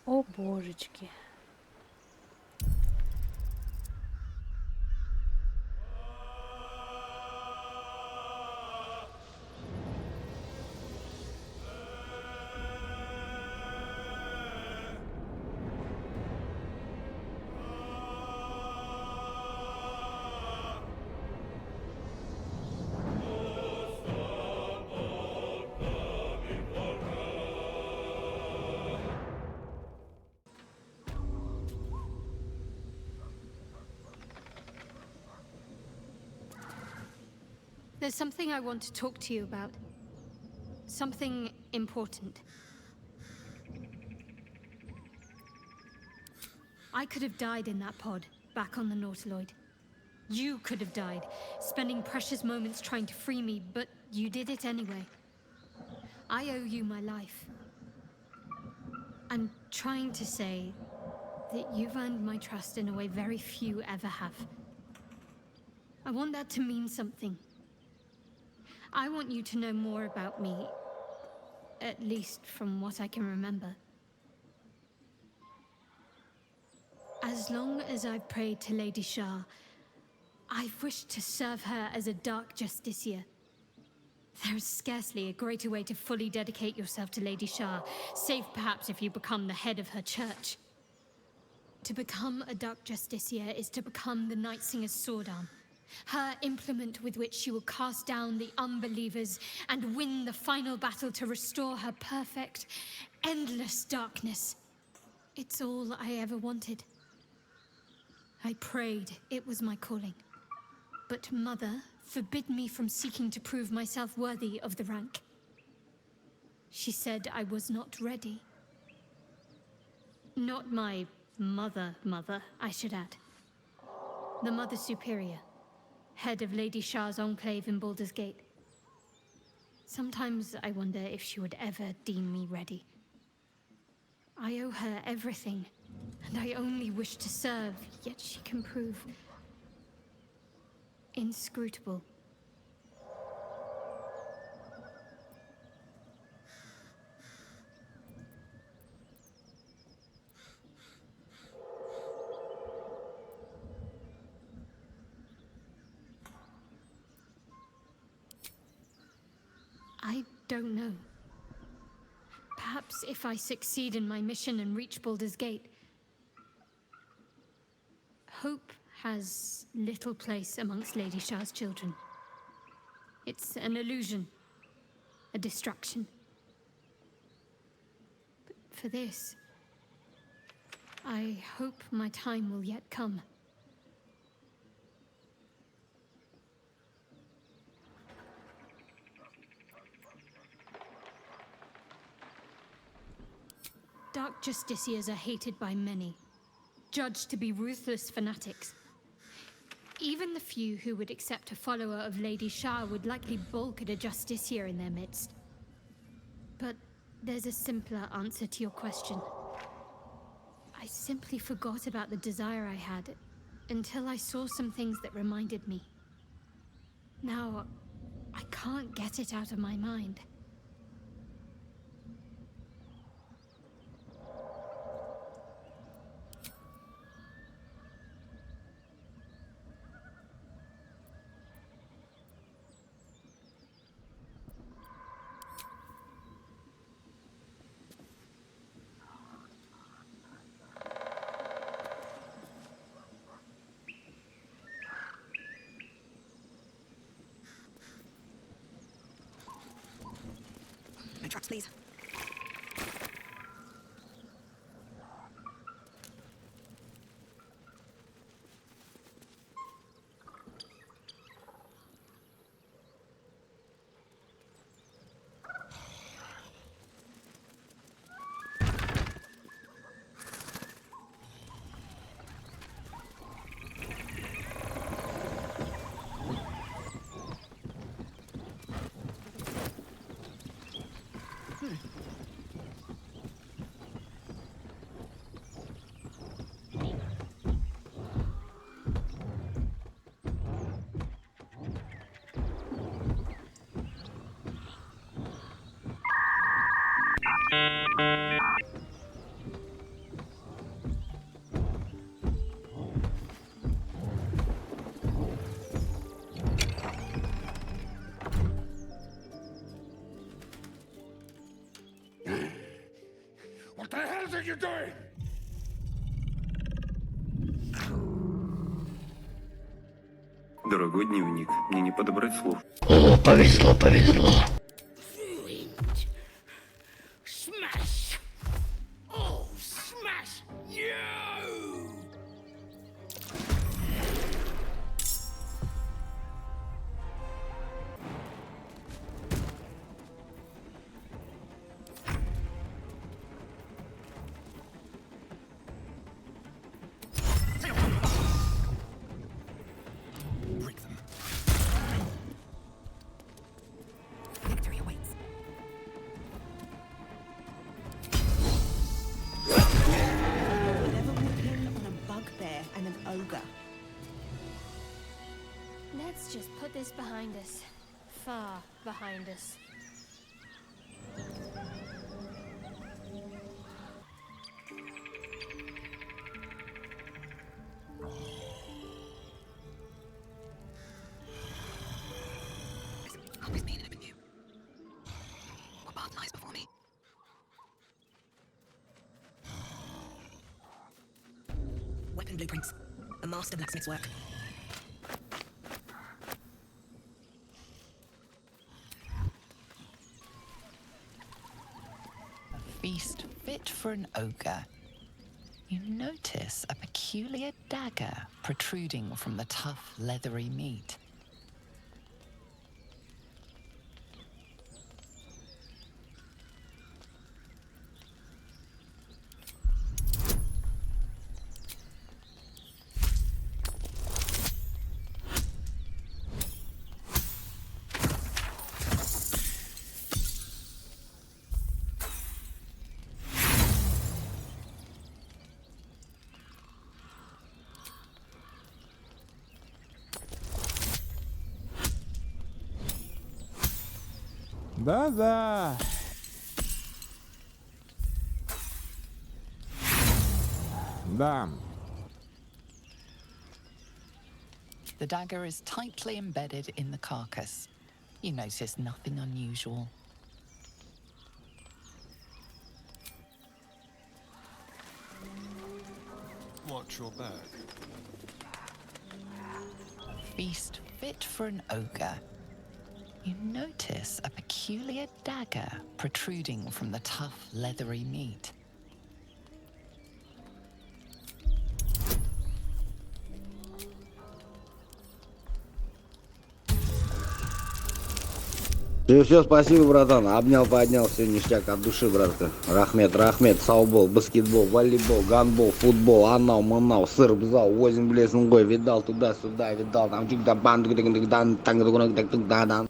О, божечки. There's something I want to talk to you about. Something important. I could have died in that pod, back on the Nautiloid. You could have died, spending precious moments trying to free me, but you did it anyway. I owe you my life. I'm trying to say that you've earned my trust in a way very few ever have. I want that to mean something. I want you to know more about me, at least from what I can remember. As long as I've prayed to Lady Shah, I've wished to serve her as a dark justiciar. There is scarcely a greater way to fully dedicate yourself to Lady Shah, save perhaps if you become the head of her church. To become a dark justiciar is to become the Night Singer's sword arm, her implement with which she will cast down the unbelievers and win the final battle to restore her perfect, endless darkness. It's all I ever wanted. I prayed it was my calling. But Mother forbid me from seeking to prove myself worthy of the rank. She said I was not ready. Not my mother, I should add. The Mother Superior, head of Lady Shah's enclave in Baldur's Gate. Sometimes I wonder if she would ever deem me ready. I owe her everything, and I only wish to serve, yet she can prove inscrutable. I don't know. Perhaps if I succeed in my mission and reach Baldur's Gate. Hope has little place amongst Lady Shah's children. It's an illusion, a distraction. But for this, I hope my time will yet come. Dark justiciars are hated by many, judged to be ruthless fanatics. Even the few who would accept a follower of Lady Shah would likely balk at a justiciar in their midst. But there's a simpler answer to your question. I simply forgot about the desire I had until I saw some things that reminded me. Now, I can't get it out of my mind. No traps, please. What the hell are you doing? Дорогой дневник, мне не подобрать слов. О, повезло, повезло. Smash! Oh, smash you! Break them. Victory awaits. Never walk in on a bugbear and an ogre. Let's just put this behind us. Far behind us. Always been an view. What path lies before me? Weapon blueprints. A master blacksmith's work. A feast fit for an ogre. You notice a peculiar dagger protruding from the tough, leathery meat. Да-да. Да. The dagger is tightly embedded in the carcass. You notice nothing unusual. Watch your back. Feast fit for an ogre. You notice a peculiar dagger protruding from the tough, leathery meat. Все, спасибо, братан. Обнял, поднял, все ништяк от души, братка. Рахмет, саубол, баскетбол, волейбол, гандбол, футбол, анал, манал, сыр, бзал, возин, блесн, гой, видал туда-сюда, видал, там чик-да бан, дан, так-дан.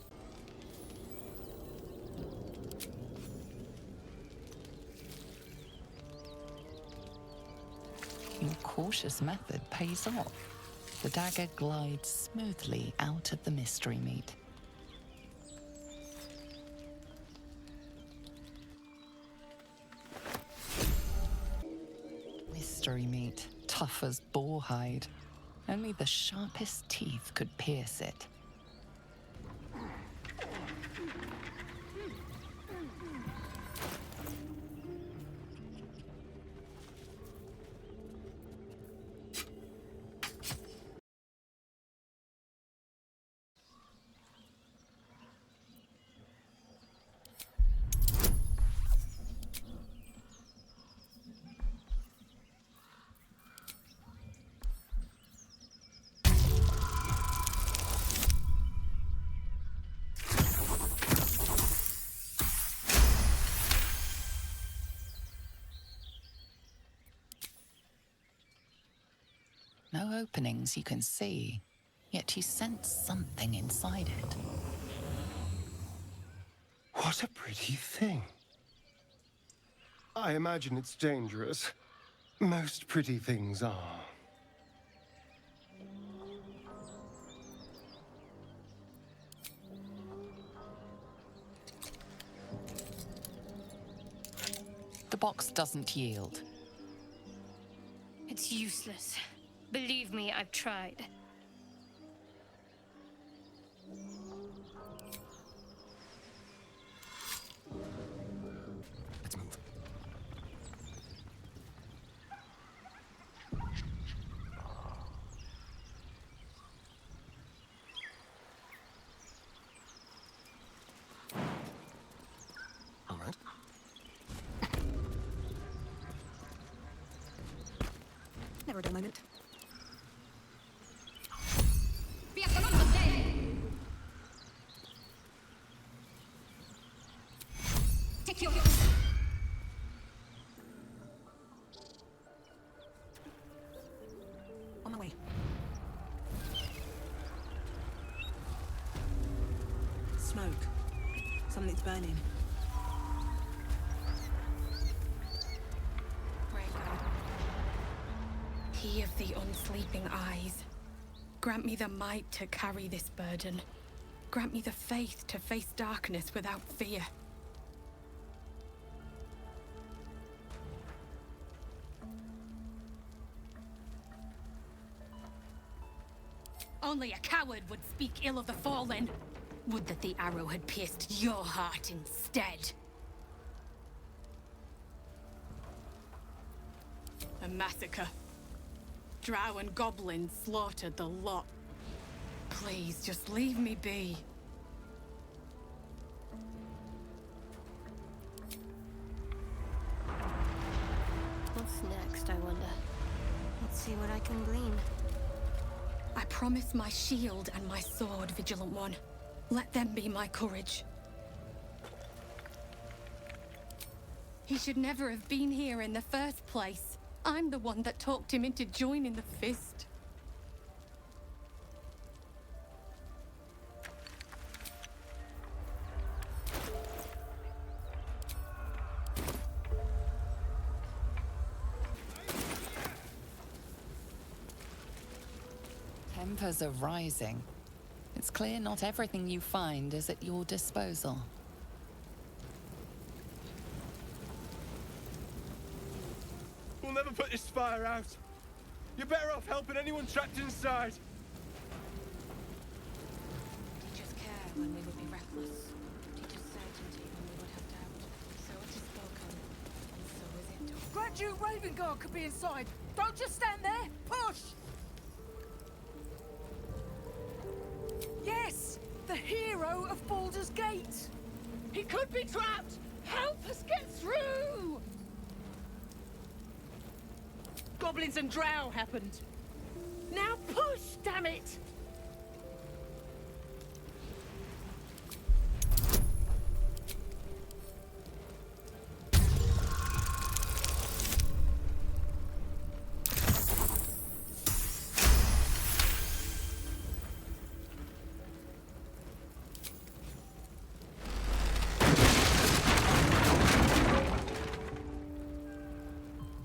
Your cautious method pays off. The dagger glides smoothly out of the mystery meat. Mystery meat, tough as boar hide. Only the sharpest teeth could pierce it. No openings you can see, yet you sense something inside it. What a pretty thing. I imagine it's dangerous. Most pretty things are. The box doesn't yield. It's useless. Believe me, I've tried. Let's move. Never a dull moment. Take your... On my way. Smoke. Something's burning. Pray God. He of the unsleeping eyes. Grant me the might to carry this burden. Grant me the faith to face darkness without fear. Only a coward would speak ill of the fallen. Would that the arrow had pierced your heart instead. A massacre. Drow and goblins slaughtered the lot. Please, just leave me be. What's next, I wonder? Let's see what I can glean. I promise my shield and my sword, Vigilant One. Let them be my courage. He should never have been here in the first place. I'm the one that talked him into joining the Fist. Tempers are rising. It's clear not everything you find is at your disposal. We'll never put this fire out. You're better off helping anyone trapped inside. Teach us care when we would be reckless. Teach us certainty when we would have doubt. So it is spoken, and so is it done. Grand Duke Ravengard could be inside. Don't just stand there. Push! Yes! The hero of Baldur's Gate! He could be trapped! Help us get through! Goblins and drow happened. Now push, damn it!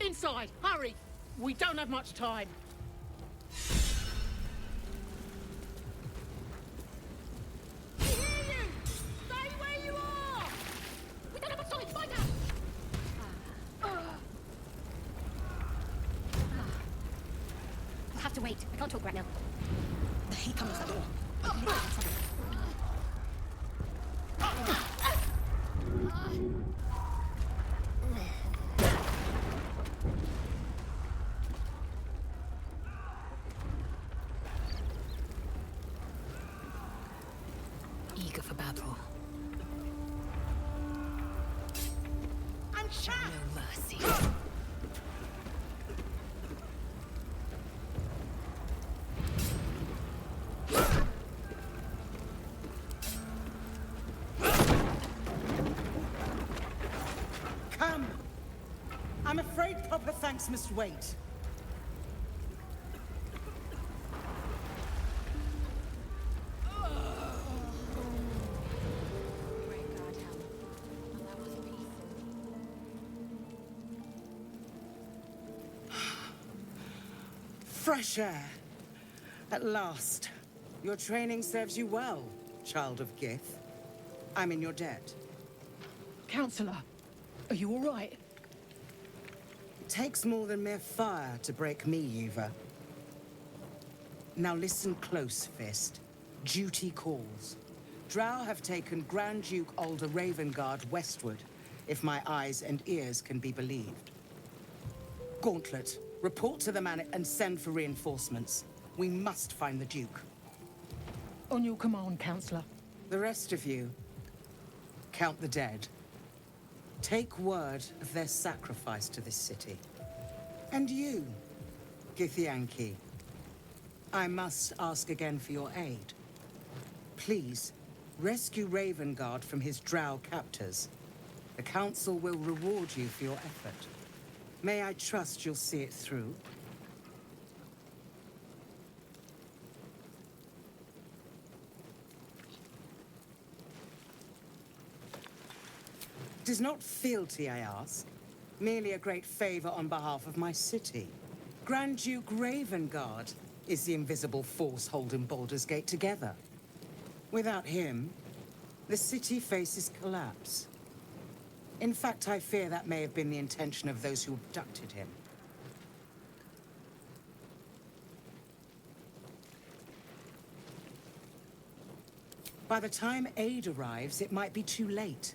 Inside, hurry! We don't have much time. We hear you! Stay where you are! We don't have much time, find out! We'll have to wait. I can't talk right now. The heat comes at the door. Eager for battle. And chat! No mercy. Come! I'm afraid proper thanks must wait. Pray God help. Allow us peace. Fresh air. At last. Your training serves you well, child of Gith. I'm in your debt. Counselor, are you all right? It takes more than mere fire to break me, Yuva. Now listen close, Fist. Duty calls. Drow have taken Grand Duke Alder Ravengard westward, if my eyes and ears can be believed. Gauntlet, report to the man and send for reinforcements. We must find the Duke. On your command, Counselor. The rest of you, count the dead. Take word of their sacrifice to this city. And you, Githyanki, I must ask again for your aid. Please, rescue Ravengard from his drow captors. The Council will reward you for your effort. May I trust you'll see it through? It is not fealty, I ask. Merely a great favor on behalf of my city. Grand Duke Ravengard is the invisible force holding Baldur's Gate together. Without him, the city faces collapse. In fact, I fear that may have been the intention of those who abducted him. By the time aid arrives, it might be too late.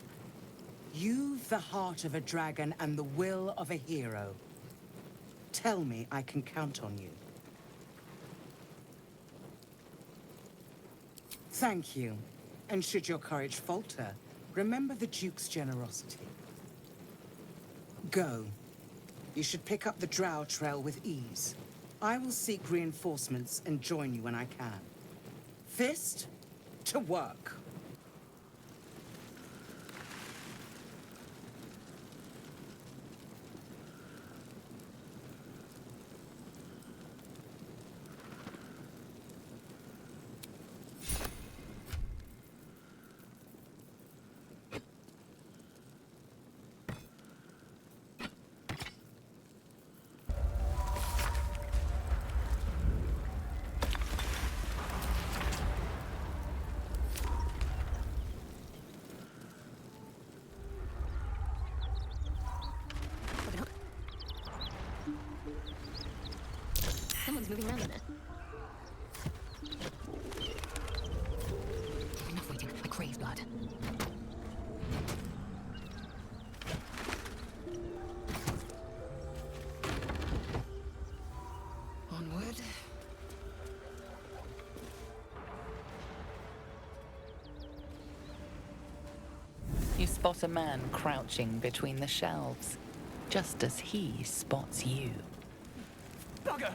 You've the heart of a dragon and the will of a hero. Tell me I can count on you. Thank you. And should your courage falter, remember the Duke's generosity. Go. You should pick up the Drow trail with ease. I will seek reinforcements and join you when I can. Fist to work. Someone's moving around in it. Enough waiting. I crave blood. Onward. You spot a man crouching between the shelves, just as he spots you. Bugger!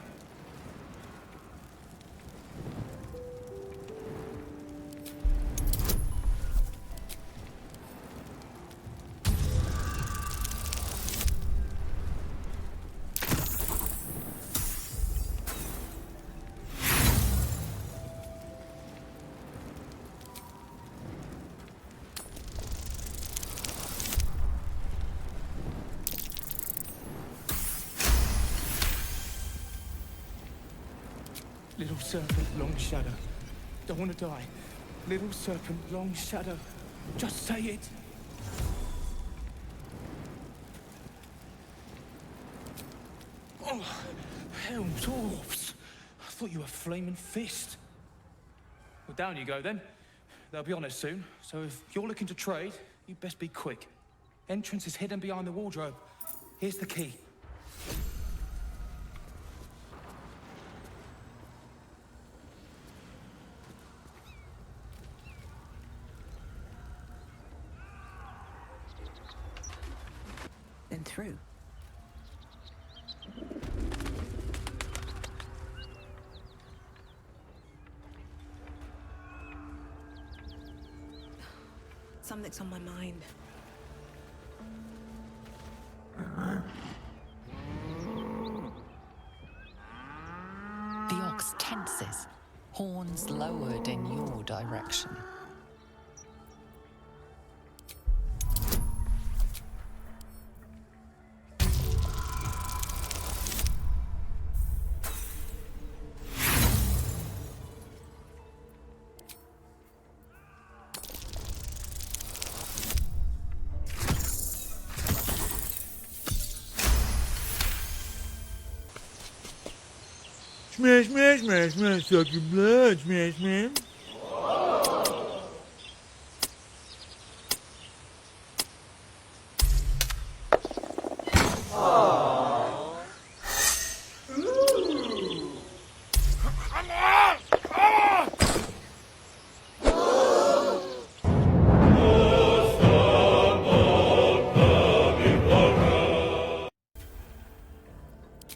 Little serpent, long shadow. Don't want to die. Little serpent, long shadow. Just say it. Oh, hell, dwarves. I thought you were flaming fist. Well, down you go then. They'll be on us soon, so if you're looking to trade, you best be quick. Entrance is hidden behind the wardrobe. Here's the key. Then through. Something's on my mind. The ox tenses, horns lowered in your direction. Smash, smash, smash, smash, suck your blood, smash, man.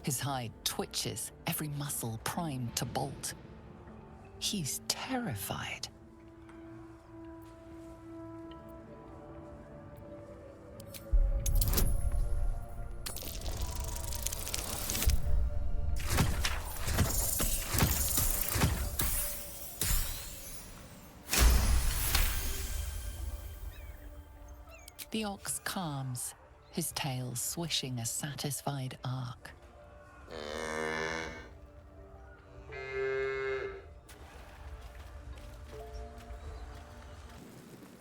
His hide twitches, every muscle primed to bolt. He's terrified. The ox calms, his tail swishing a satisfied arc.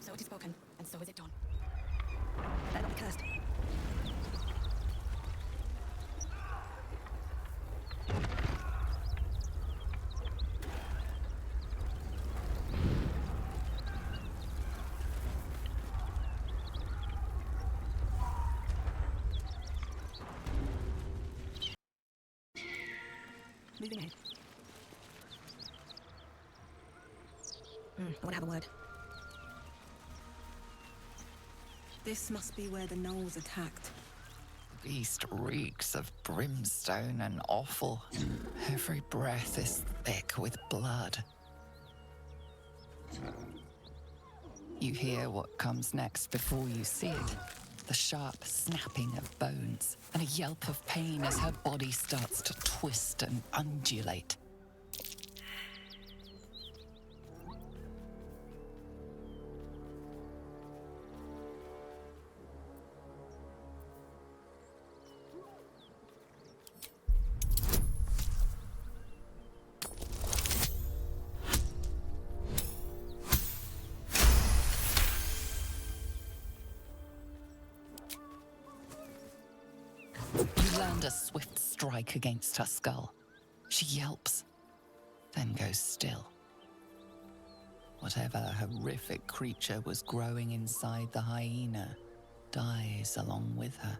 So it is spoken, and so is it done. Let not be cursed. Moving ahead. I want to have a word. This must be where the gnolls attacked. The beast reeks of brimstone and offal. Every breath is thick with blood. You hear what comes next before you see it. The sharp snapping of bones and a yelp of pain as her body starts to twist and undulate. You land a swift strike against her skull. She yelps, then goes still. Whatever horrific creature was growing inside the hyena dies along with her.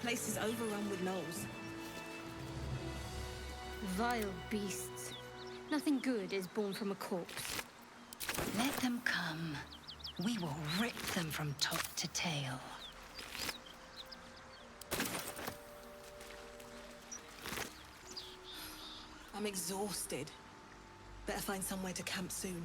Place is overrun with gnolls. Vile beasts. Nothing good is born from a corpse. Let them come. We will rip them from top to tail. I'm exhausted. Better find somewhere to camp soon.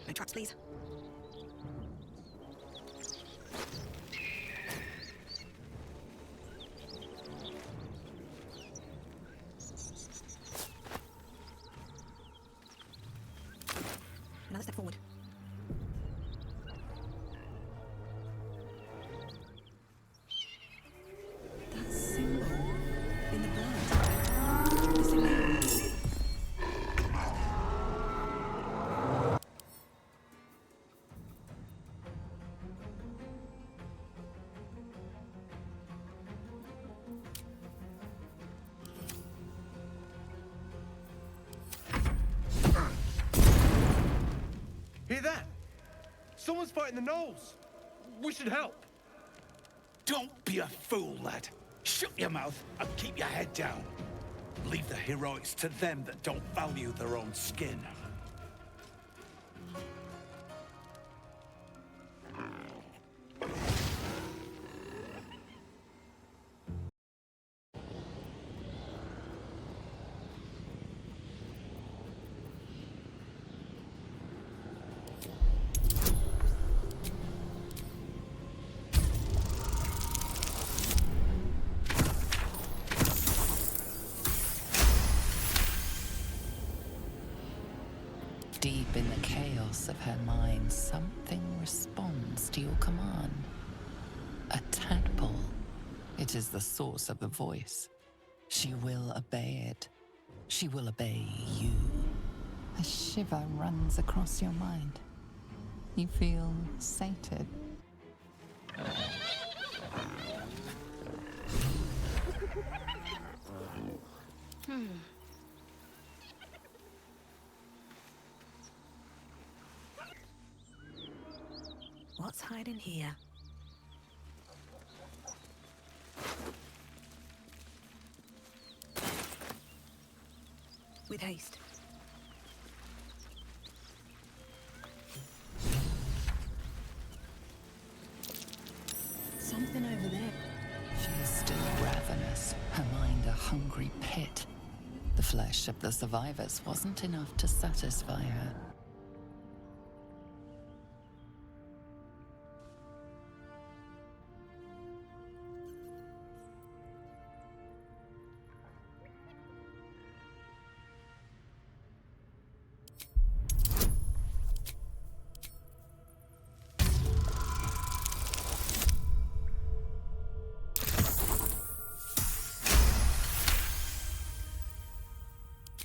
No traps, please. Another step forward. Someone's fighting the gnolls. We should help. Don't be a fool, lad. Shut your mouth and keep your head down. Leave the heroics to them that don't value their own skin. Deep in the chaos of her mind, something responds to your command. A tadpole. It is the source of the voice. She will obey it. She will obey you. A shiver runs across your mind. You feel sated. What's hiding here? With haste. Something over there. She is still ravenous, her mind a hungry pit. The flesh of the survivors wasn't enough to satisfy her.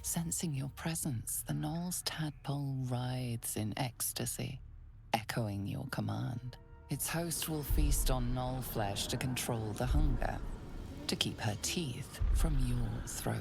Sensing your presence, the Gnoll's tadpole writhes in ecstasy, echoing your command. Its host will feast on Gnoll flesh to control the hunger, to keep her teeth from your throat.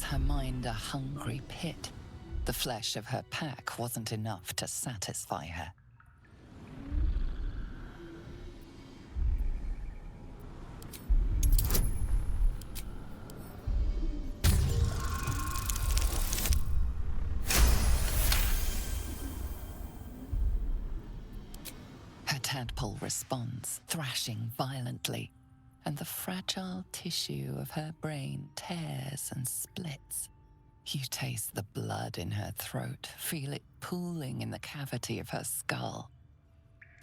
Her mind a hungry pit. The flesh of her pack wasn't enough to satisfy her. Her tadpole responds, thrashing violently, and the fragile tissue of her brain tears and splits. You taste the blood in her throat, feel it pooling in the cavity of her skull.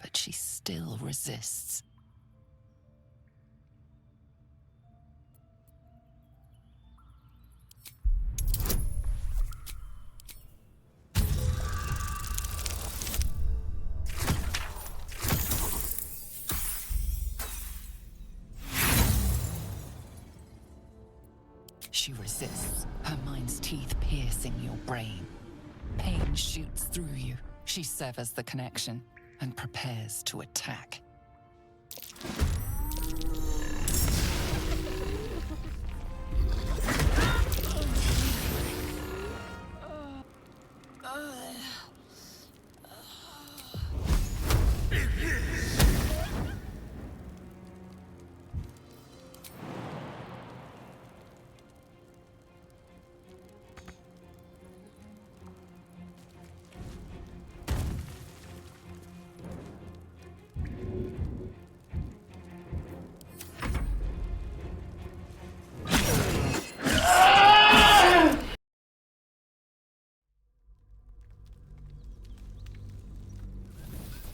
But she still resists. She resists, her mind's teeth piercing your brain. Pain shoots through you. She severs the connection and prepares to attack.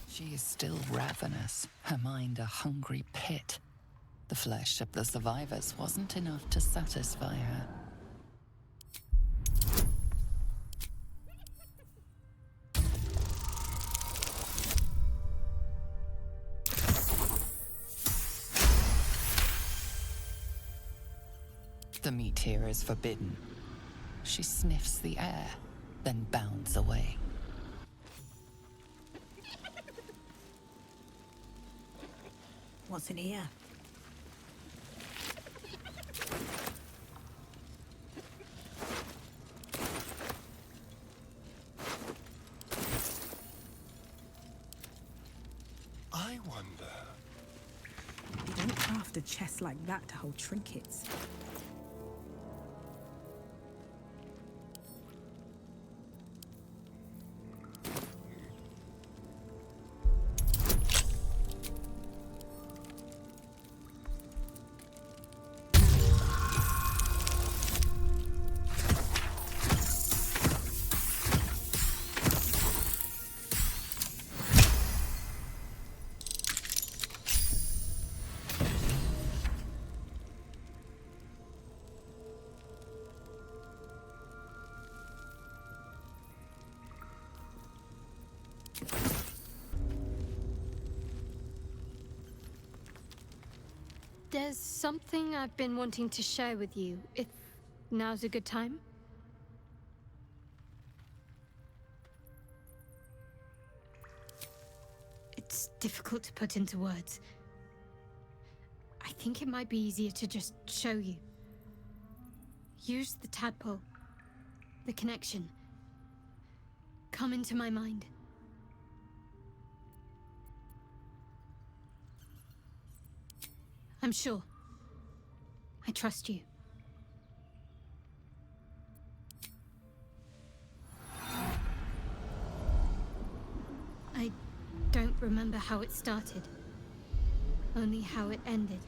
She is still ravenous, her mind a hungry pit. The flesh of the survivors wasn't enough to satisfy her. the meat here is forbidden. She sniffs the air, then bounds away. What's in here? I wonder. You don't craft a chest like that to hold trinkets. There's something I've been wanting to share with you, if now's a good time. It's difficult to put into words. I think it might be easier to just show you. Use the tadpole, the connection. Come into my mind. I'm sure. I trust you. I don't remember how it started. Only how it ended.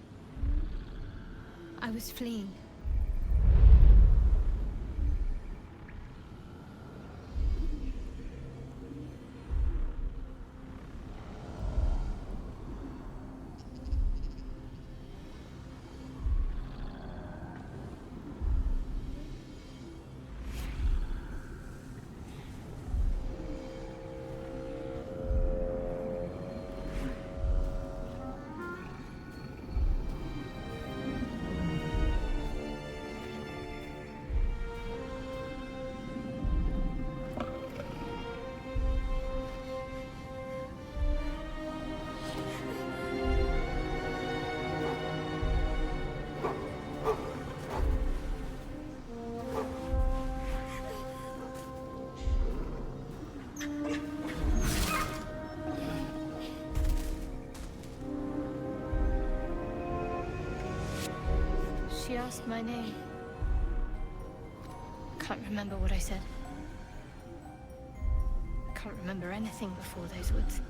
I was fleeing. She asked my name. Can't remember what I said. Can't remember anything before those words.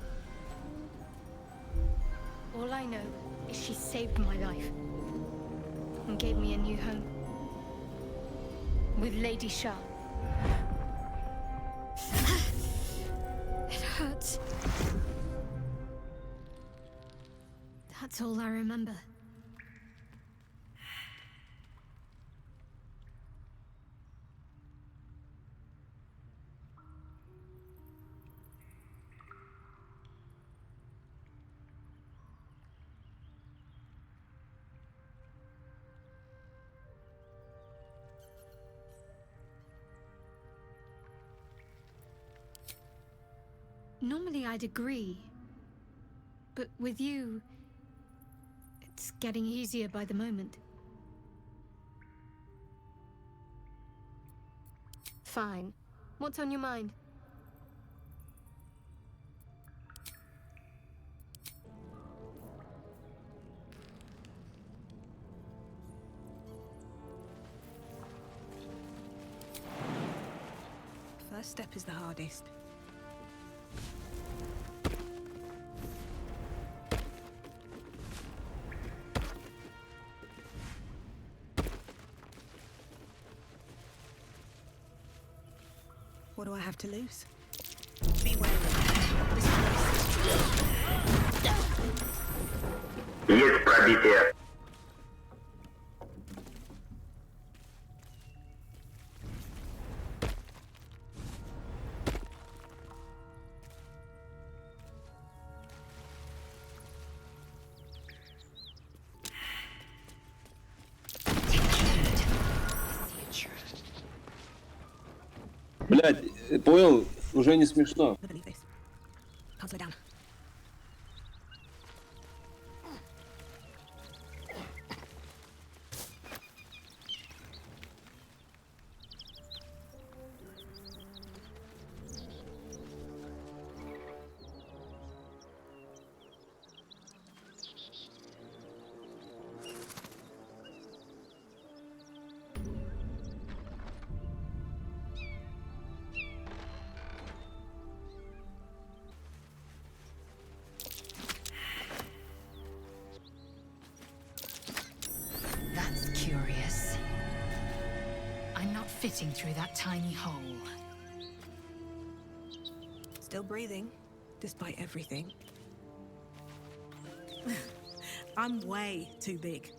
All I know is she saved my life and gave me a new home with Lady Shah. It hurts. That's all I remember. Normally I'd agree, but with you, it's getting easier by the moment. Fine. What's on your mind? First step is the hardest. What do I have to lose? Beware of this place. Есть пробитие. Блядь, понял? Уже не смешно. I believe this. Can't slow down. That's curious. I'm not fitting through that tiny hole. Still breathing, despite everything. I'm way too big.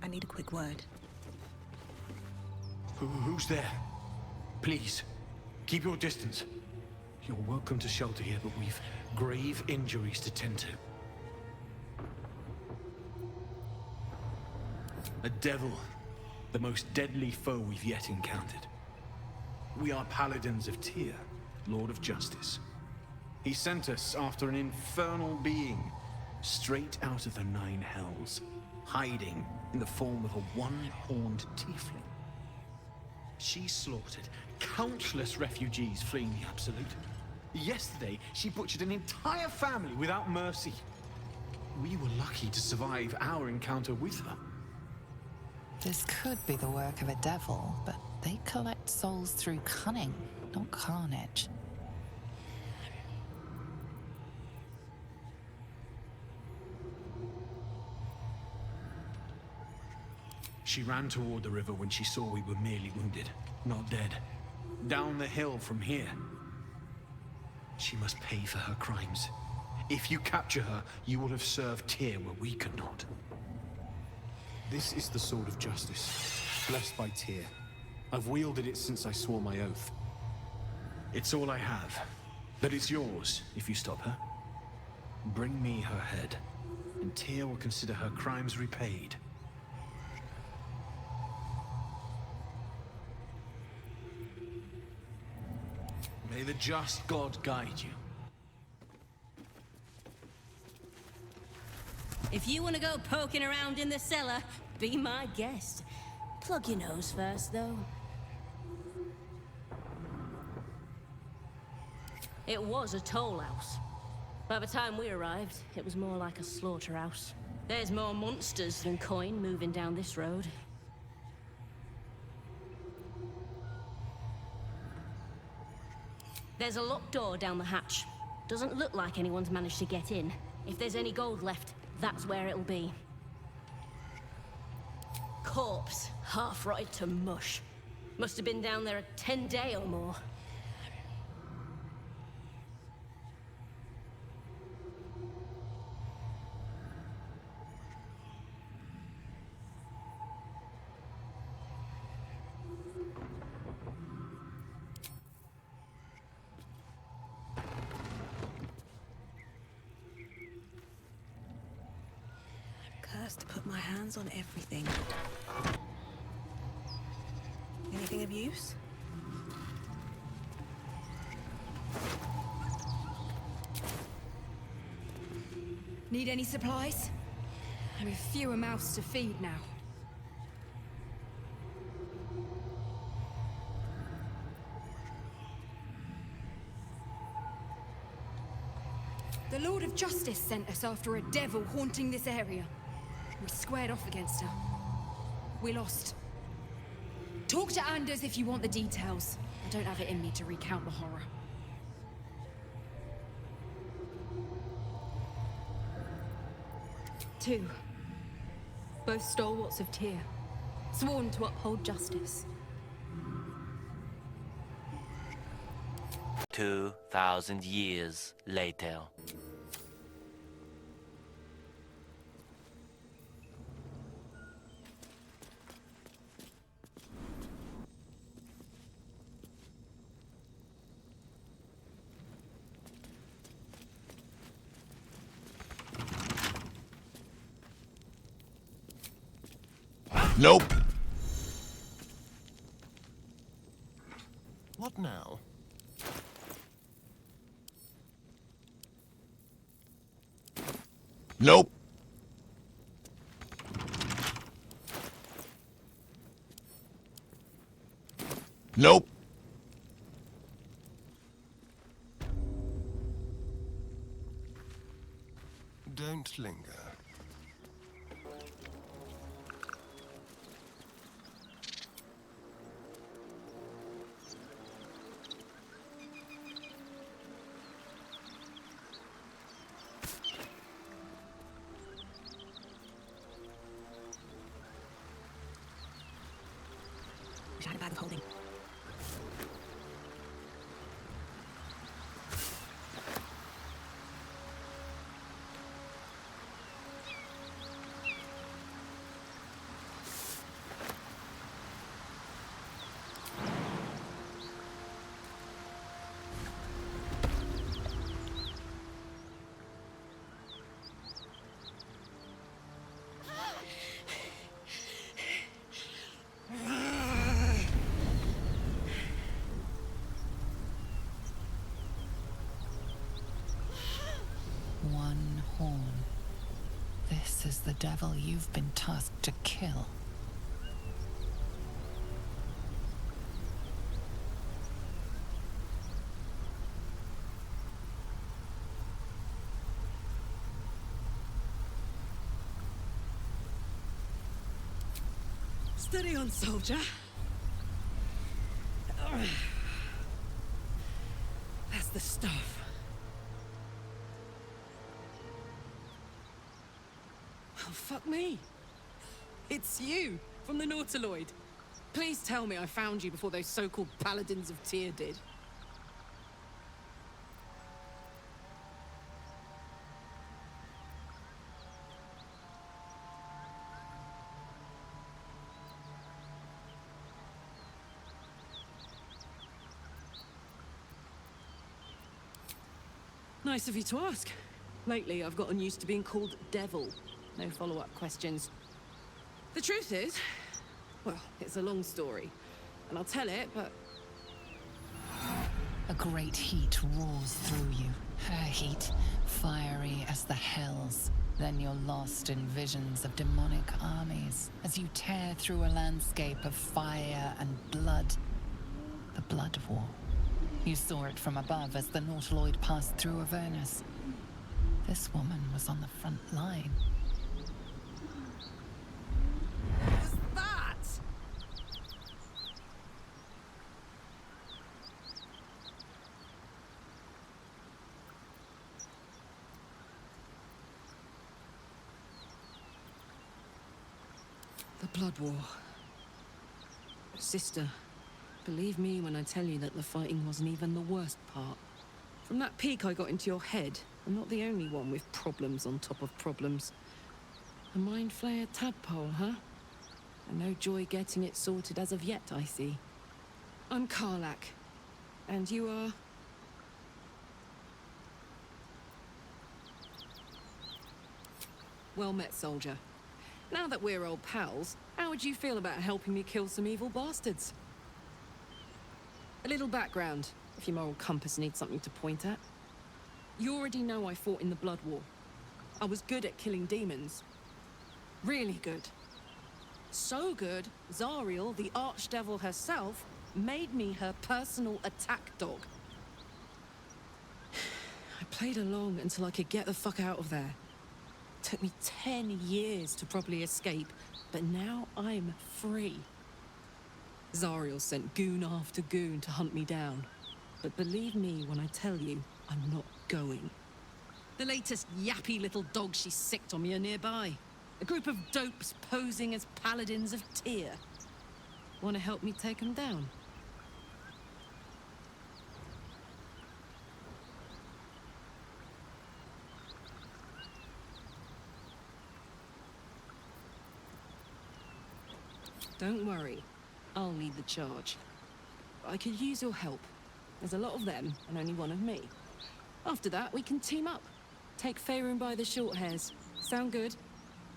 I need a quick word. Who's there? Please, keep your distance. You're welcome to shelter here, but we've grave injuries to tend to. A devil, the most deadly foe we've yet encountered. We are paladins of Tyr, Lord of Justice. He sent us after an infernal being, straight out of the Nine Hells, hiding in the form of a one-horned tiefling. She slaughtered countless refugees fleeing the Absolute. Yesterday, she butchered an entire family without mercy. We were lucky to survive our encounter with her. This could be the work of a devil, but they collect souls through cunning, not carnage. She ran toward the river when she saw we were merely wounded, not dead. Down the hill from here. She must pay for her crimes. If you capture her, you will have served Tyr where we could not. This is the sword of justice, blessed by Tyr. I've wielded it since I swore my oath. It's all I have, but it's yours if you stop her. Bring me her head, and Tyr will consider her crimes repaid. May the just God guide you. If you want to go poking around in the cellar, be my guest. Plug your nose first, though. It was a toll house. By the time we arrived, it was more like a slaughterhouse. There's more monsters than coin moving down this road. There's a locked door down the hatch. Doesn't look like anyone's managed to get in. If there's any gold left, that's where it'll be. Corpse, half rotted to mush. Must have been down there a 10-day or more. Cursed to put my hands on everything. Anything of use? Need any supplies? We've fewer mouths to feed now. The Lord of Justice sent us after a devil haunting this area. We squared off against her. We lost. Talk to Anders if you want the details. I don't have it in me to recount the horror. Two. Both stalwarts of Tyr. Sworn to uphold justice. 2,000 years later. Nope. What now? Nope. Nope. Don't linger. Wish I had a bag of holding. One horn. This is the devil you've been tasked to kill. Steady on, soldier. That's the stuff. Oh, fuck me. It's you, from the Nautiloid. Please tell me I found you before those so-called paladins of Tyr did. Nice of you to ask. Lately, I've gotten used to being called Devil. No follow-up questions. The truth is, well, it's a long story, and I'll tell it, but... A great heat roars through you. Her heat, fiery as the hells. Then you're lost in visions of demonic armies as you tear through a landscape of fire and blood. The Blood War. You saw it from above as the Nautiloid passed through Avernus. This woman was on the front line. What's that? The Blood War. Sister. Believe me when I tell you that the fighting wasn't even the worst part. From that peak I got into your head, I'm not the only one with problems on top of problems. A mind flayer tadpole, huh? And no joy getting it sorted as of yet, I see. I'm Karlak. And you are? Well met, soldier. Now that we're old pals, how would you feel about helping me kill some evil bastards? A little background, if your moral compass needs something to point at. You already know I fought in the Blood War. I was good at killing demons. Really good. So good, Zariel, the archdevil herself, made me her personal attack dog. I played along until I could get the fuck out of there. Took me 10 years to properly escape, but now I'm free. Zariel sent goon after goon to hunt me down. But believe me when I tell you, I'm not going. The latest yappy little dogs she sicked on me are nearby. A group of dopes posing as paladins of Tyr. Want to help me take them down? Don't worry. I'll lead the charge. I could use your help. There's a lot of them, and only one of me. After that, we can team up. Take Faerun by the short hairs. Sound good?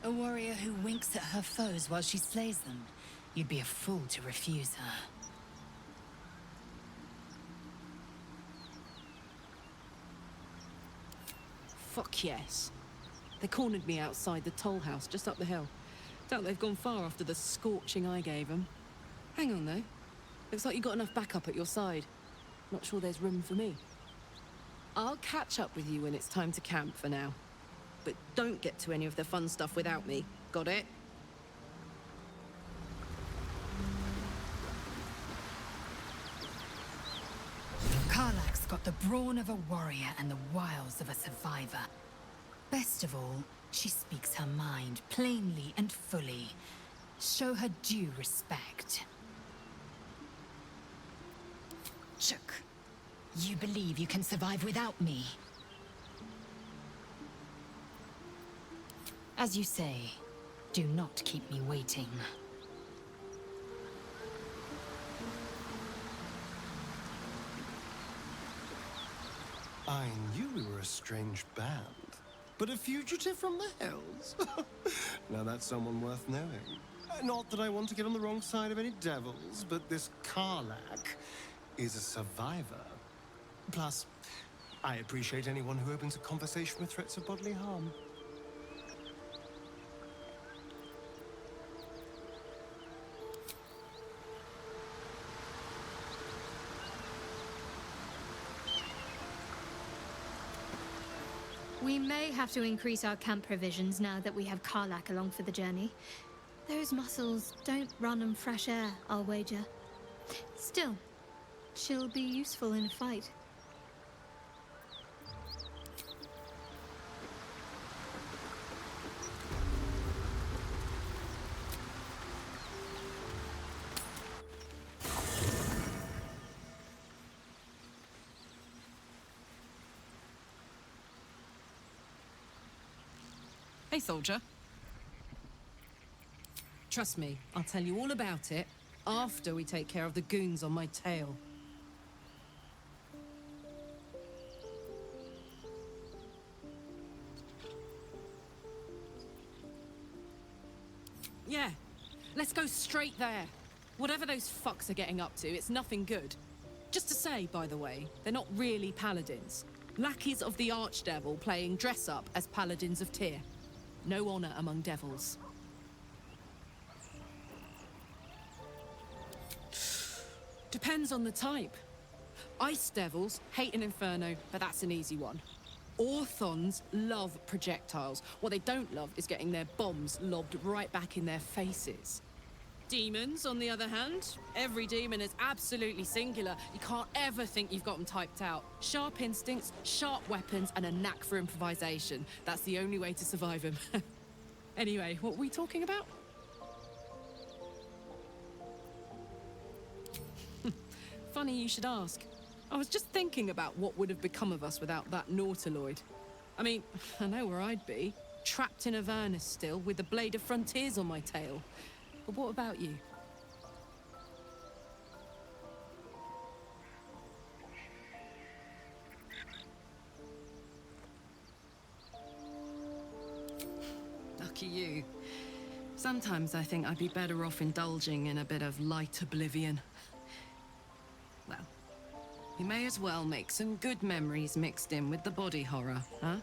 A warrior who winks at her foes while she slays them. You'd be a fool to refuse her. Fuck yes. They cornered me outside the toll house just up the hill. Doubt they've gone far after the scorching I gave them. Hang on though. Looks like you got enough backup at your side. Not sure there's room for me. I'll catch up with you when it's time to camp for now. But don't get to any of the fun stuff without me. Got it? Karlach's got the brawn of a warrior and the wiles of a survivor. Best of all, she speaks her mind plainly and fully. Show her due respect. Chook, you believe you can survive without me? As you say, do not keep me waiting. I knew we were a strange band, but a fugitive from the hills? Now that's someone worth knowing. Not that I want to get on the wrong side of any devils, but this Karlach is a survivor. Plus, I appreciate anyone who opens a conversation with threats of bodily harm. We may have to increase our camp provisions now that we have Karlach along for the journey. Those muscles don't run on fresh air, I'll wager. Still, she'll be useful in a fight. Hey, soldier. Trust me, I'll tell you all about it after we take care of the goons on my tail. Yeah, let's go straight there. Whatever those fucks are getting up to, it's nothing good. Just to say, by the way, they're not really paladins. Lackeys of the Archdevil playing dress-up as paladins of Tyr. No honor among devils. Depends on the type. Ice devils hate an inferno, but that's an easy one. Orthons love projectiles. What they don't love is getting their bombs lobbed right back in their faces. Demons, on the other hand, every demon is absolutely singular. You can't ever think you've got them typed out. Sharp instincts, sharp weapons, and a knack for improvisation. That's the only way to survive them. Anyway, what were we talking about? Funny you should ask. I was just thinking about what would have become of us without that Nautiloid. I mean, I know where I'd be. Trapped in Avernus still, with the Blade of Frontiers on my tail. But what about you? Lucky you. Sometimes I think I'd be better off indulging in a bit of light oblivion. Well, you may as well make some good memories mixed in with the body horror, huh?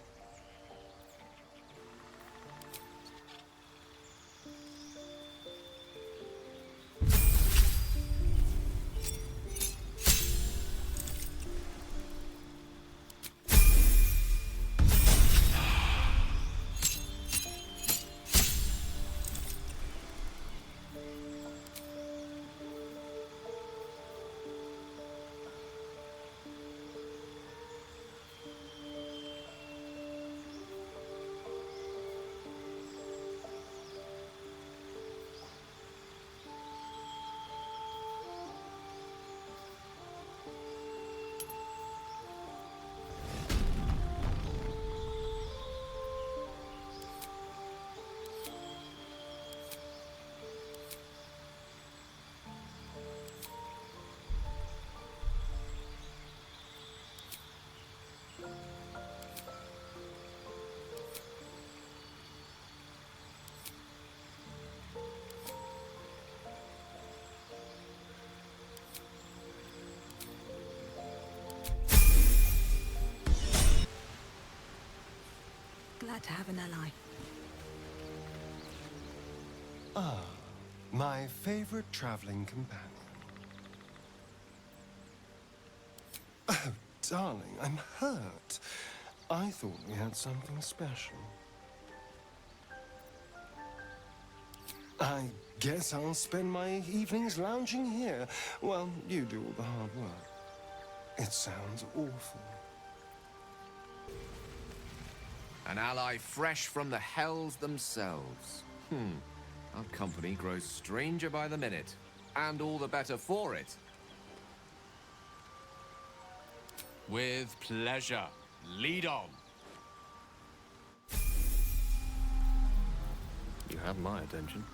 to have an ally. Ah, my favorite traveling companion. Oh, darling, I'm hurt. I thought we had something special. I guess I'll spend my evenings lounging here while you do all the hard work. It sounds awful. An ally fresh from the hells themselves. Our company grows stranger by the minute, and all the better for it. With pleasure. Lead on. You have my attention.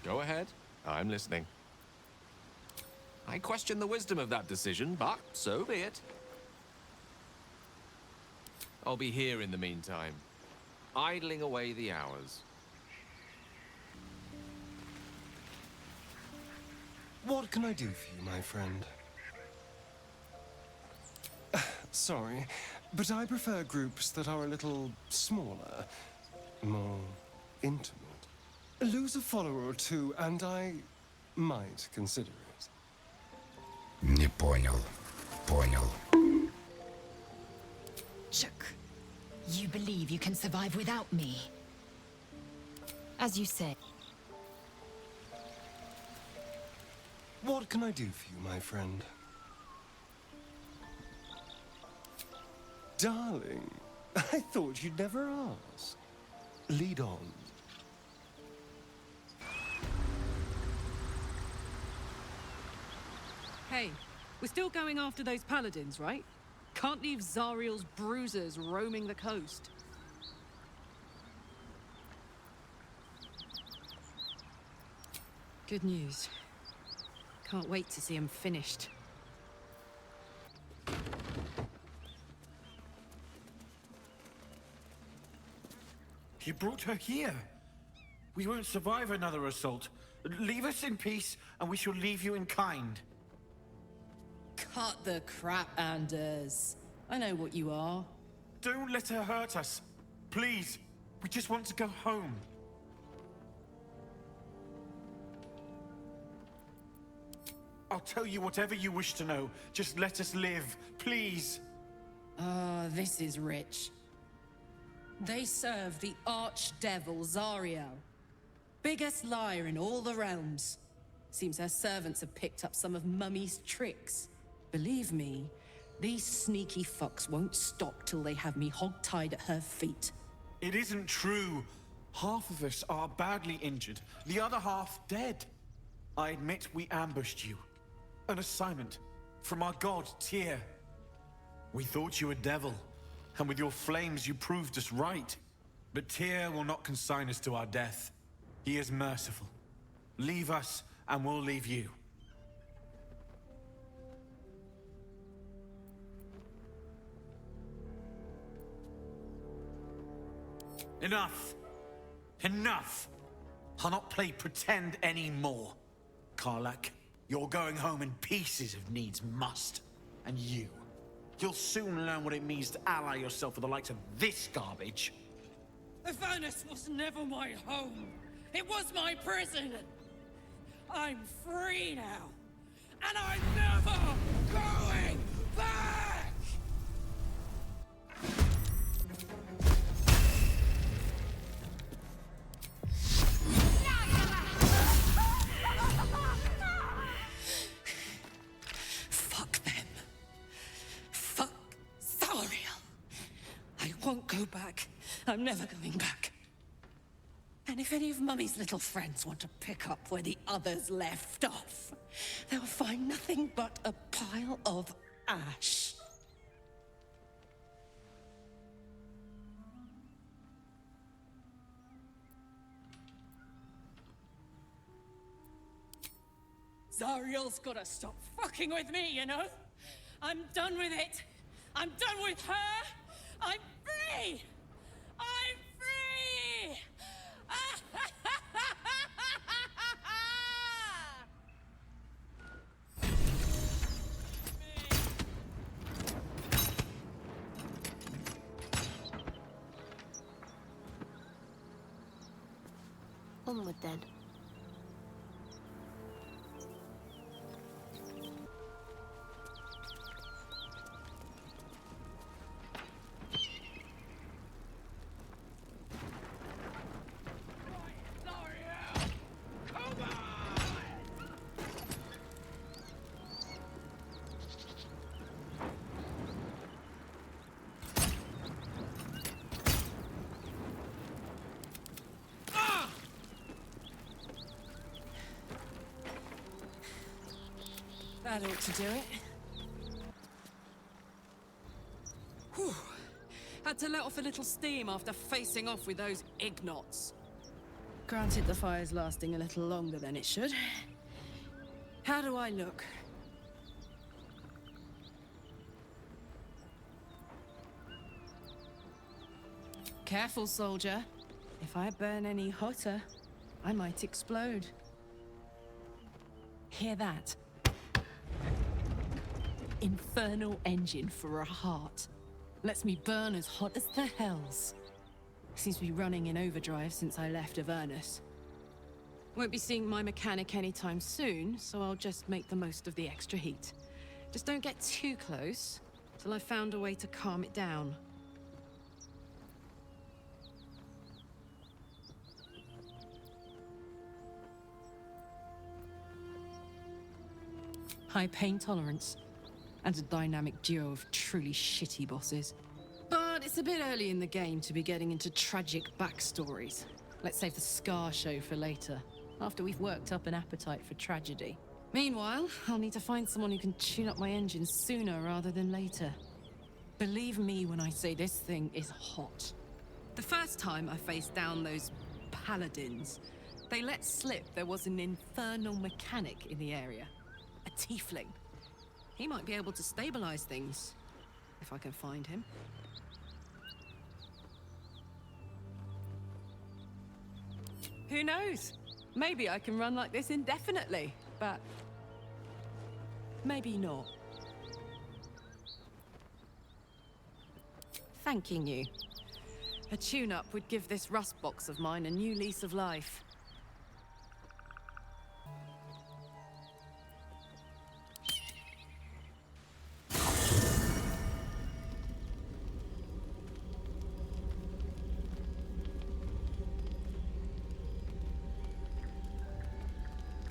Go ahead. I'm listening. I question the wisdom of that decision, but so be it. I'll be here in the meantime, idling away the hours. What can I do for you, my friend? Sorry, but I prefer groups that are a little smaller, more intimate. Lose a follower or two, and I might consider it. Не понял. Понял. Chuck, you believe you can survive without me? As you say. What can I do for you, my friend? Darling, I thought you'd never ask. Lead on. Hey, we're still going after those paladins, right? Can't leave Zariel's bruisers roaming the coast. Good news. Can't wait to see him finished. You brought her here. We won't survive another assault. Leave us in peace, and we shall leave you in kind. Cut the crap, Anders. I know what you are. Don't let her hurt us. Please. We just want to go home. I'll tell you whatever you wish to know. Just let us live, please. Ah, this is rich. They serve the archdevil Zariel. Biggest liar in all the realms. Seems her servants have picked up some of Mummy's tricks. Believe me, these sneaky fucks won't stop till they have me hog-tied at her feet. It isn't true. Half of us are badly injured, the other half dead. I admit we ambushed you. An assignment from our god, Tyr. We thought you a devil, and with your flames you proved us right. But Tyr will not consign us to our death. He is merciful. Leave us, and we'll leave you. Enough! Enough! I'll not play pretend anymore. Karlak, you're going home in pieces if needs must. And you'll soon learn what it means to ally yourself with the likes of this garbage. Avernus was never my home. It was my prison. I'm free now. And I'm never going back! Fuck them. Fuck Zariel. I won't go back. I'm never going back. And if any of Mummy's little friends want to pick up where the others left off, they'll find nothing but a pile of ash. Zariel's gotta stop fucking with me, you know? I'm done with it. I'm done with her. I'm free! I'm free! Onward then. That ought to do it. Whew. Had to let off a little steam after facing off with those ignots. Granted, the fire's lasting a little longer than it should. How do I look? Careful, soldier. If I burn any hotter, I might explode. Hear that? Infernal engine for a heart. Lets me burn as hot as the hells. Seems to be running in overdrive since I left Avernus. Won't be seeing my mechanic anytime soon, so I'll just make the most of the extra heat. Just don't get too close, till I've found a way to calm it down. High pain tolerance, and a dynamic duo of truly shitty bosses. But it's a bit early in the game to be getting into tragic backstories. Let's save the Scar show for later, after we've worked up an appetite for tragedy. Meanwhile, I'll need to find someone who can tune up my engine sooner rather than later. Believe me when I say this thing is hot. The first time I faced down those paladins, they let slip there was an infernal mechanic in the area. A tiefling. He might be able to stabilize things, if I can find him. Who knows? Maybe I can run like this indefinitely, but maybe not. Thanking you. A tune-up would give this rust box of mine a new lease of life.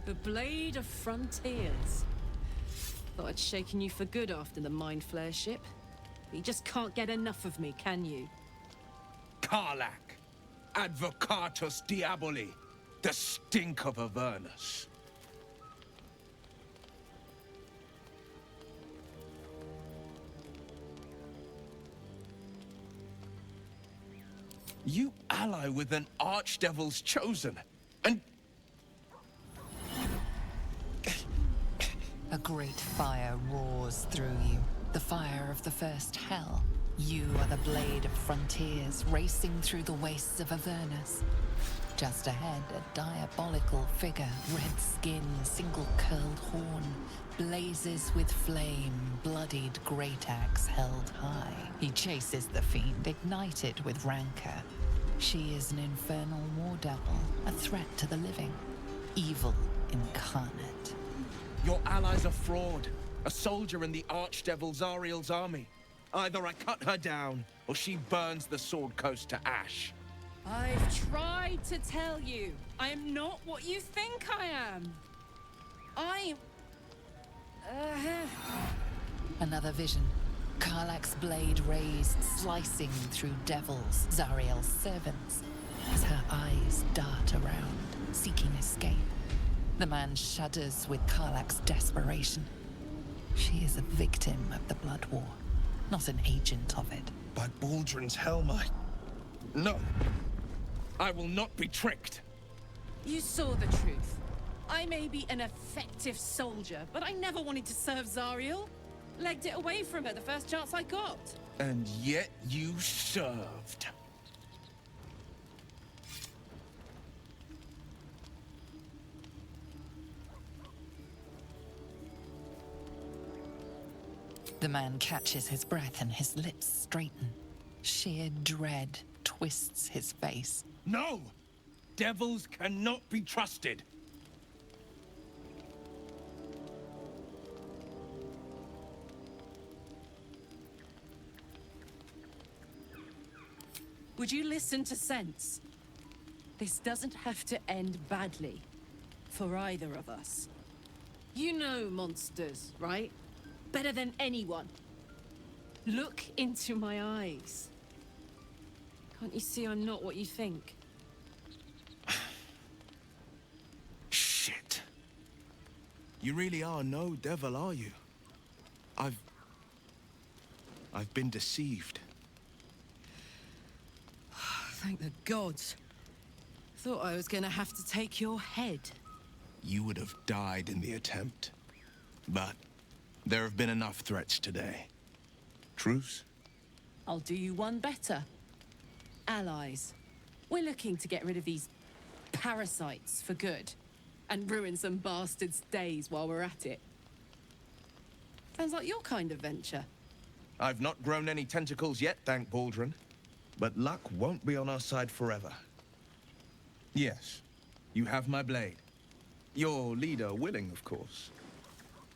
The Blade of Frontiers. Thought I'd shaken you for good after the Mind Flare ship. You just can't get enough of me, can you? Karlach, Advocatus Diaboli, the stink of Avernus. You ally with an Archdevil's chosen, and a great fire roars through you, the fire of the first hell. You are the Blade of Frontiers, racing through the wastes of Avernus. Just ahead, a diabolical figure, red skin, single-curled horn, blazes with flame, bloodied great axe held high. He chases the fiend, ignited with rancor. She is an infernal war devil, a threat to the living, evil incarnate. your ally's a fraud, a soldier in the Archdevil Zariel's army. Either I cut her down, or she burns the Sword Coast to ash. I've tried to tell you, I am not what you think I am. Another vision. Karlach's blade raised, slicing through devils, Zariel's servants. as her eyes dart around, seeking escape. The man shudders with Karlak's desperation. She is a victim of the Blood War, not an agent of it. By Baldrin's helm, No! I will not be tricked! You saw the truth. I may be an effective soldier, but I never wanted to serve Zariel. Legged it away from her the first chance I got. And yet you served. The man catches his breath and his lips straighten. Sheer dread twists his face. No! Devils cannot be trusted! Would you listen to sense? This doesn't have to end badly. For either of us. You know monsters, right? Better than anyone. Look into my eyes. Can't you see I'm not what you think? Shit. You really are no devil, are you? I've been deceived. Thank the gods. Thought I was gonna have to take your head. You would have died in the attempt. But there have been enough threats today. Truce? I'll do you one better. Allies. We're looking to get rid of these parasites for good. And ruin some bastards' days while we're at it. Sounds like your kind of venture. I've not grown any tentacles yet, thank Baldrin. But luck won't be on our side forever. Yes, you have my blade. Your leader willing, of course.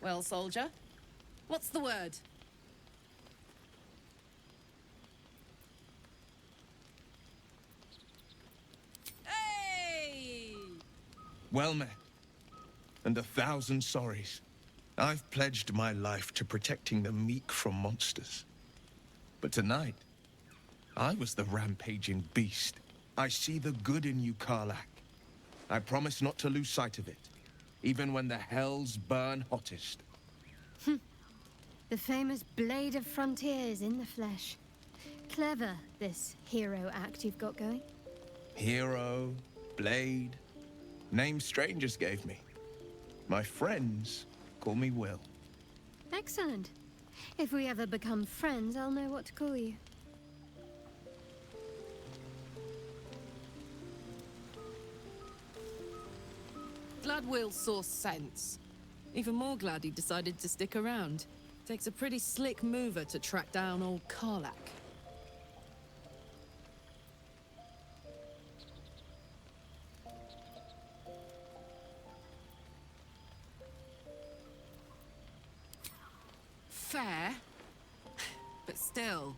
Well, soldier, what's the word? Hey! Well met. And 1,000 sorries. I've pledged my life to protecting the meek from monsters. But tonight, I was the rampaging beast. I see the good in you, Karlak. I promise not to lose sight of it, even when the hells burn hottest. The famous Blade of Frontiers in the flesh. Clever, this hero act you've got going. Hero, Blade, names strangers gave me. My friends call me Will. Excellent. If we ever become friends, I'll know what to call you. Glad Will saw sense. Even more glad he decided to stick around. Takes a pretty slick mover to track down old Karlak. Fair. But still,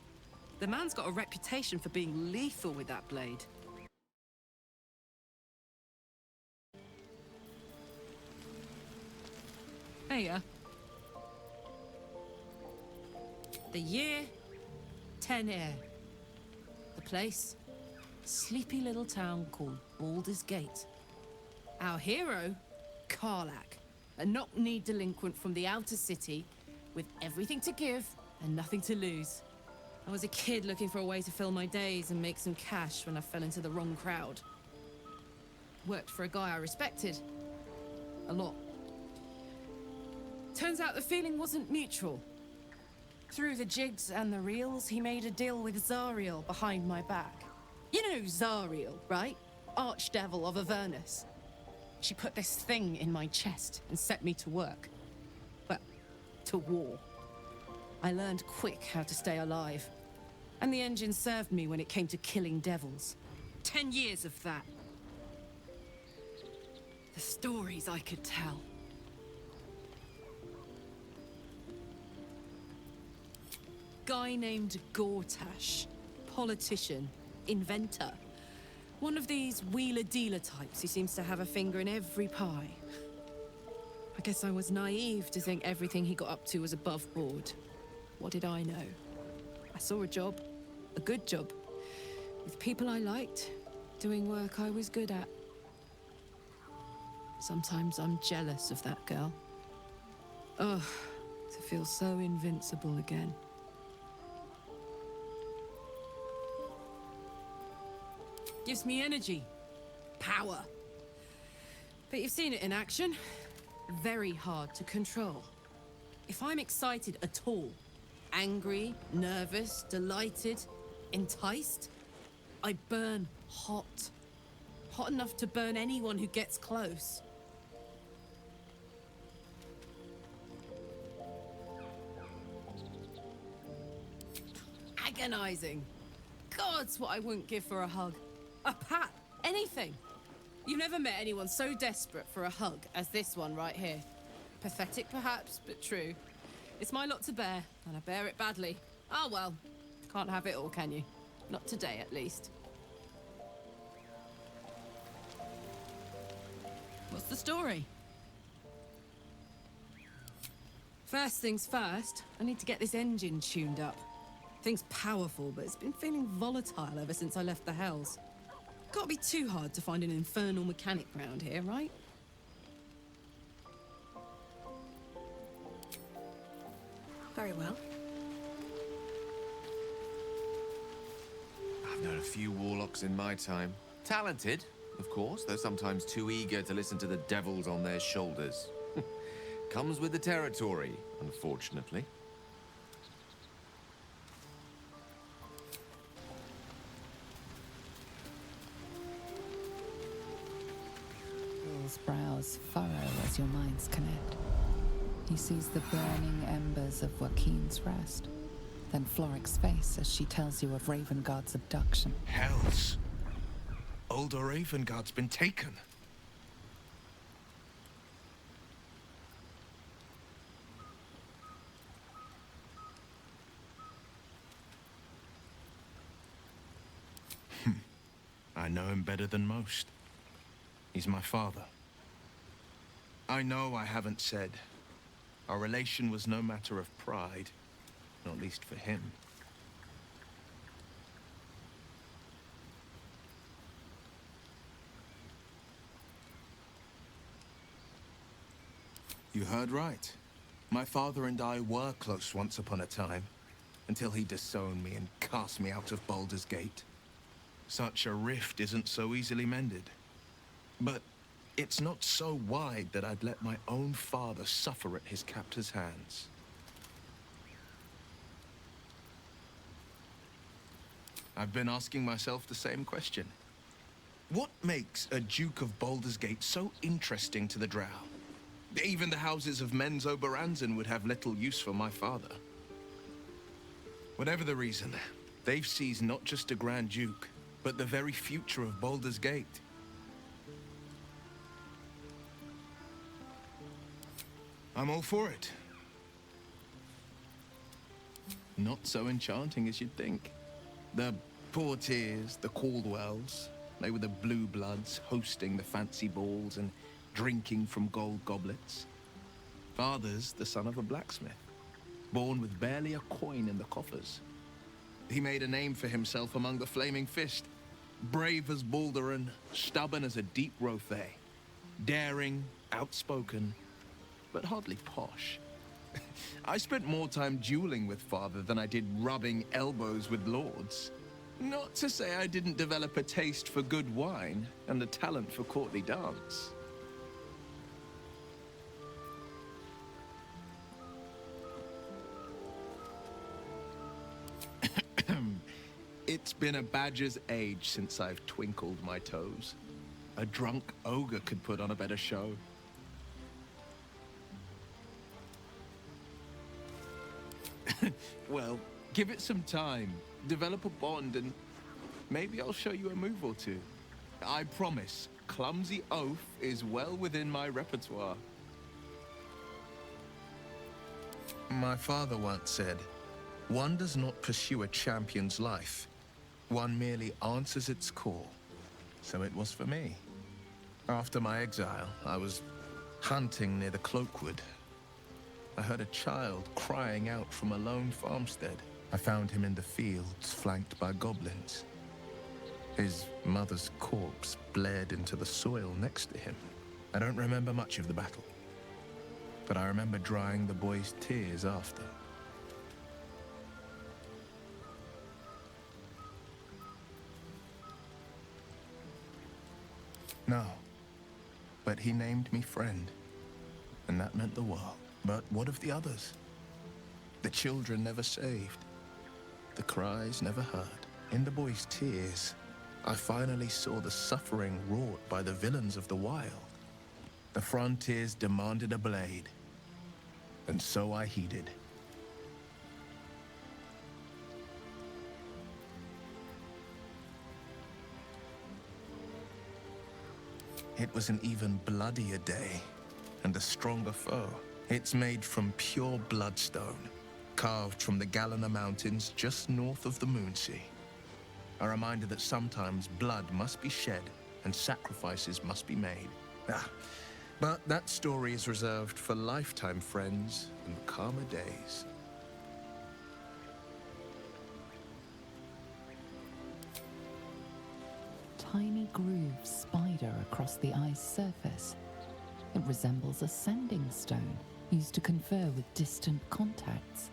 the man's got a reputation for being lethal with that blade. Hiya. The year, 10 air. The place, sleepy little town called Baldur's Gate. Our hero, Karlak, a knock-kneed delinquent from the outer city, with everything to give and nothing to lose. I was a kid looking for a way to fill my days and make some cash when I fell into the wrong crowd. Worked for a guy I respected. A lot. Turns out the feeling wasn't mutual. Through the jigs and the reels, he made a deal with Zariel behind my back. You know Zariel, right? Archdevil of Avernus. She put this thing in my chest and set me to work. Well, to war. I learned quick how to stay alive. And the engine served me when it came to killing devils. 10 years of that. The stories I could tell. Guy named Gortash. Politician. Inventor. One of these wheeler-dealer types who seems to have a finger in every pie. I guess I was naive to think everything he got up to was above board. What did I know? I saw a job. A good job. With people I liked. doing work I was good at. Sometimes I'm jealous of that girl. Ugh, to feel so invincible again. Gives me energy, power. But you've seen it in action. Very hard to control. If I'm excited at all, angry, nervous, delighted, enticed, I burn hot. Hot enough to burn anyone who gets close. Agonizing. God's what I wouldn't give for a hug. A pat, anything. You've never met anyone so desperate for a hug as this one right here. Pathetic perhaps, but true. It's my lot to bear, and I bear it badly. Ah well, can't have it all, can you? Not today, at least. What's the story? First things first, I need to get this engine tuned up. Thing's powerful, but it's been feeling volatile ever since I left the Hells. Can't be too hard to find an infernal mechanic round here, right? Very well. I've known a few warlocks in my time. Talented, of course, though sometimes too eager to listen to the devils on their shoulders. Comes with the territory, unfortunately. Will's brows furrow as your minds connect. He sees the burning embers of Joaquin's rest, then Floric's face as she tells you of Ravengard's abduction. Hells! Older Ravengard's been taken. I know him better than most. He's my father. I know I haven't said. Our relation was no matter of pride, not least for him. You heard right. My father and I were close once upon a time, until he disowned me and cast me out of Baldur's Gate. Such a rift isn't so easily mended. But it's not so wide that I'd let my own father suffer at his captor's hands. I've been asking myself the same question. What makes a Duke of Baldur's Gate so interesting to the Drow? Even the houses of Menzo Baranzan would have little use for my father. Whatever the reason, they've seized not just a Grand Duke, but the very future of Baldur's Gate. I'm all for it. Not so enchanting as you'd think. The Portiers, the Caldwells, they were the blue bloods hosting the fancy balls and drinking from gold goblets. Father's the son of a blacksmith, born with barely a coin in the coffers. He made a name for himself among the Flaming Fist. Brave as Balduran, stubborn as a deep Rothay. Daring, outspoken, but hardly posh. I spent more time dueling with father than I did rubbing elbows with lords. Not to say I didn't develop a taste for good wine and a talent for courtly dance. It's been a badger's age since I've twinkled my toes. A drunk ogre could put on a better show. Well, give it some time, develop a bond, and maybe I'll show you a move or two. I promise, clumsy oath is well within my repertoire. My father once said, one does not pursue a champion's life. One merely answers its call. So it was for me. After my exile, I was hunting near the Cloakwood. I heard a child crying out from a lone farmstead. I found him in the fields, flanked by goblins. His mother's corpse bled into the soil next to him. I don't remember much of the battle, but I remember drying the boy's tears after. No, but he named me friend, and that meant the world. But what of the others? The children never saved, the cries never heard. In the boy's tears, I finally saw the suffering wrought by the villains of the wild. The frontiers demanded a blade, and so I heeded. It was an even bloodier day, and a stronger foe. It's made from pure bloodstone, carved from the Galena Mountains just north of the Moonsea. A reminder that sometimes blood must be shed and sacrifices must be made. But that story is reserved for lifetime friends and calmer days. Tiny grooves spider across the eye's surface. It resembles a sending stone used to confer with distant contacts.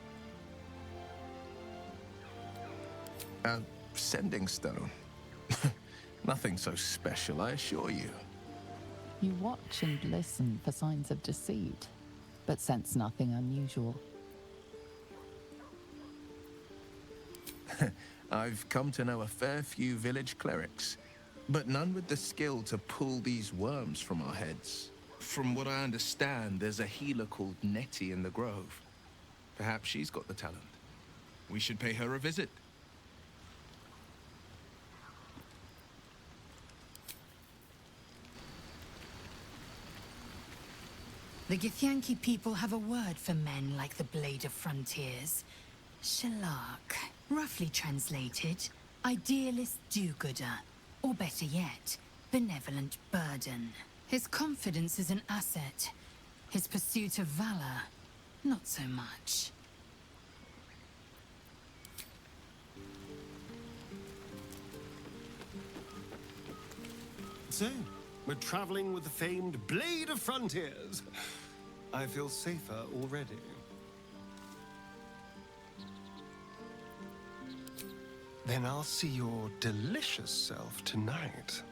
A sending stone? Nothing so special, I assure you. You watch and listen for signs of deceit, but sense nothing unusual. I've come to know a fair few village clerics, but none with the skill to pull these worms from our heads. From what I understand, there's a healer called Nettie in the grove. Perhaps she's got the talent. We should pay her a visit. The Githyanki people have a word for men like the Blade of Frontiers. Shalak. Roughly translated, idealist do-gooder. Or better yet, benevolent burden. His confidence is an asset. His pursuit of valor, not so much. So, we're traveling with the famed Blade of Frontiers. I feel safer already. Then I'll see your delicious self tonight.